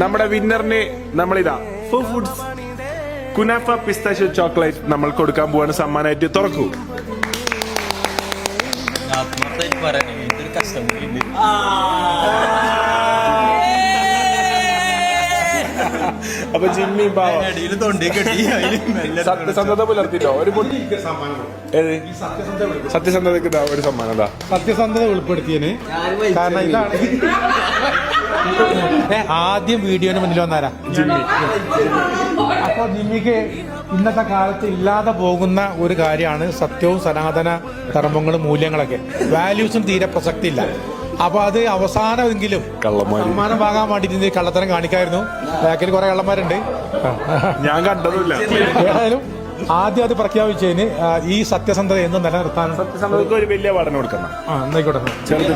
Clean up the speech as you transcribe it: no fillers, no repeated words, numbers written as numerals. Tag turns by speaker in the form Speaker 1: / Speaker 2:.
Speaker 1: നമ്മുടെ വിന്നറിന് നമ്മളിതാ foods kunafa pistachio chocolate നമ്മൾ കൊടുക്കാൻ പോവാണ് സമ്മാനമായിട്ട്. തുറക്കൂ. അപ്പൊ ജിമ്മി സത്യസന്ധത പുലർത്തിട്ടോ ഒരു സത്യസന്ധതക്ക് ഒരു സമ്മാനം. എന്താ
Speaker 2: സത്യസന്ധത വെളിപ്പെടുത്തിയതിന് കാരണം ഇതാണ് ആദ്യം വീഡിയോന് മുന്നിൽ വന്നാരാ ജിമ്മി. അപ്പൊ ജിമ്മിക്ക് ഇന്നത്തെ കാലത്ത് ഇല്ലാതെ പോകുന്ന ഒരു കാര്യമാണ് സത്യവും സനാതന ധർമ്മങ്ങളും മൂല്യങ്ങളൊക്കെ. വാല്യൂസും തീരെ പ്രസക്തി ഇല്ല. അപ്പൊ അത് അവസാനമെങ്കിലും സമ്മാനം വാങ്ങാൻ വേണ്ടിട്ട് കള്ളത്തരം കാണിക്കായിരുന്നു. ബാക്കിൽ കുറെ കള്ളന്മാരുണ്ട്,
Speaker 1: ഞാൻ കണ്ടതുമില്ല.
Speaker 2: ഏതായാലും ആദ്യം അത് പ്രഖ്യാപിച്ചതിന് ഈ സത്യസന്ധത എന്ന് നിലനിർത്താൻ
Speaker 1: സത്യസന്ധതയ്ക്ക് ഒരു വലിയ പഠനം കൊടുക്കണം.
Speaker 2: എന്നായിക്കോട്ടെ.
Speaker 1: ചെറുത്